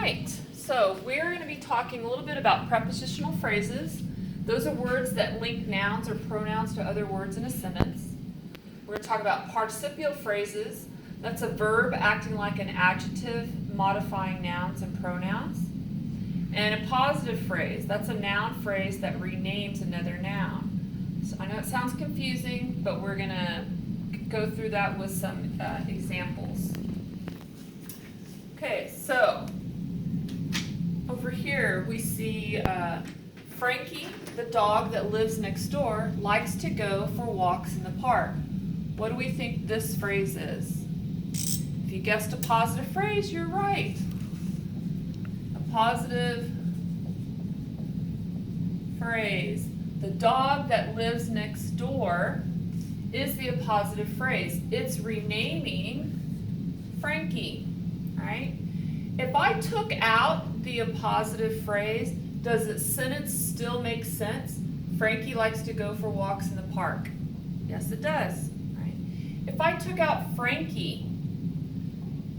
right, so we're going to be talking a little bit about prepositional phrases. Those are words that link nouns or pronouns to other words in a sentence. We're going to talk about participial phrases. That's a verb acting like an adjective, modifying nouns and pronouns. And a positive phrase, that's a noun phrase that renames another noun. So I know it sounds confusing, but we're going to go through that with some examples. Okay, so over here we see Frankie, the dog that lives next door, likes to go for walks in the park. What do we think this phrase is? If you guessed a positive phrase, you're right. A positive phrase. The dog that lives next door is the appositive phrase. It's renaming Frankie, right? If I took out the appositive phrase, does the sentence still make sense? Frankie likes to go for walks in the park. Yes, it does, right? If I took out Frankie,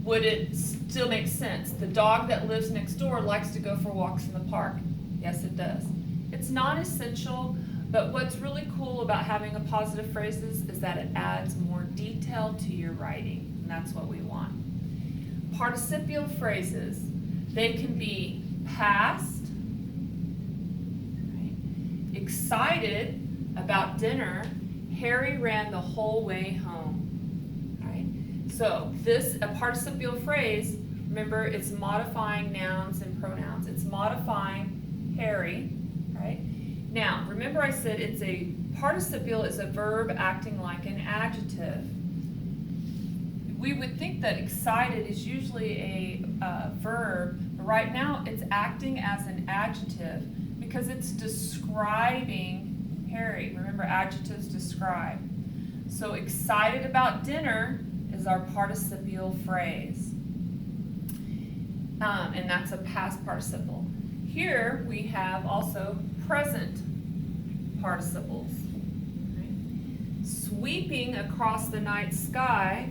would it still make sense? The dog that lives next door likes to go for walks in the park. Yes, it does. It's non-essential, but what's really cool about having appositive phrases is that it adds more detail to your writing, and that's what we want. Participial phrases, they can be past, right? Excited about dinner, Harry ran the whole way home, right? So a participial phrase, remember, it's modifying nouns and pronouns. It's modifying Harry, right? Now, remember I said participial is a verb acting like an adjective. We would think that excited is usually a verb, but right now it's acting as an adjective because it's describing Harry. Remember, adjectives describe. So excited about dinner is our participial phrase. And that's a past participle. Here we have also present participles. Right? Sweeping across the night sky,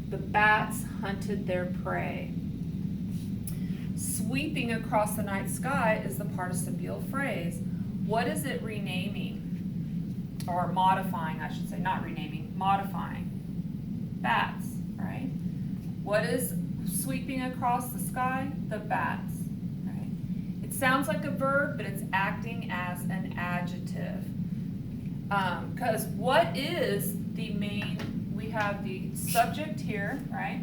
the bats hunted their prey. Sweeping across the night sky is the participial phrase. What is it renaming? Or modifying, I should say, not renaming, modifying. Bats, right? What is sweeping across the sky? The bats, right? It sounds like a verb, but it's acting as an adjective. Because what is the main, we have the subject here, right?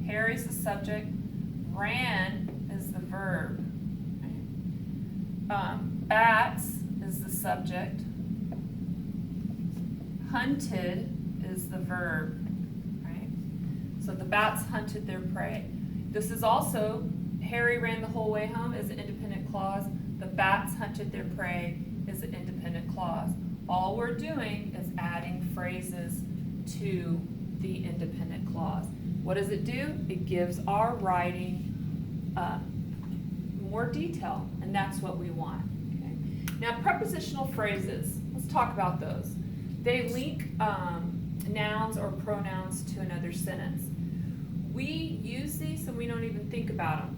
Harry's the subject, ran is the verb. Right? Bats is the subject, hunted is the verb, right? So the bats hunted their prey. This is also, Harry ran the whole way home is an independent clause. The bats hunted their prey is an independent clause. All we're doing is adding phrases to the independent clause. What does it do? It gives our writing more detail, and that's what we want. Okay? Now, prepositional phrases, let's talk about those. They link nouns or pronouns to another sentence. We use these and we don't even think about them.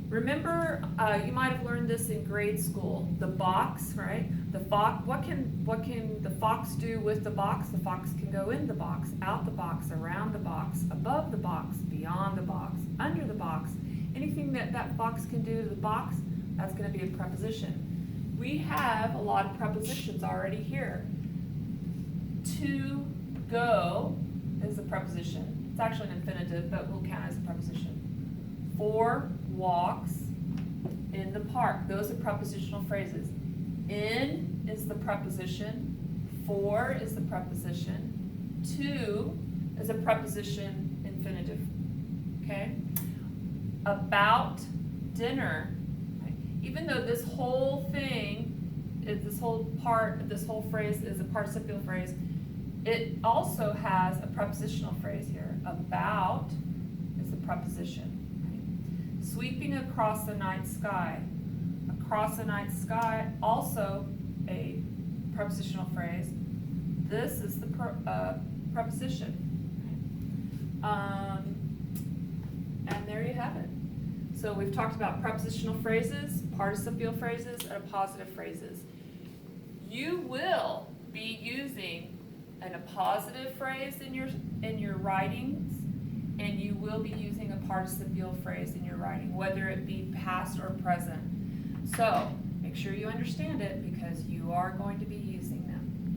Remember, you might have learned this in grade school. The box, right? The fox. What can the fox do with the box? The fox can go in the box, out the box, around the box, above the box, beyond the box, under the box. Anything that fox can do to the box, that's going to be a preposition. We have a lot of prepositions already here. To go is a preposition. It's actually an infinitive, but will count as a preposition. For walks in the park. Those are prepositional phrases. In is the preposition. For is the preposition. To is a preposition infinitive. Okay? About dinner. Right? Even though this whole thing, this whole phrase is a participial phrase, it also has a prepositional phrase here. About is the preposition. Sweeping across the night sky. Across the night sky, also a prepositional phrase. This is the preposition. And there you have it. So we've talked about prepositional phrases, participial phrases, and appositive phrases. You will be using a positive phrase in your writings, and you will be using a participial phrase in your writing, whether it be past or present. So make sure you understand it, because you are going to be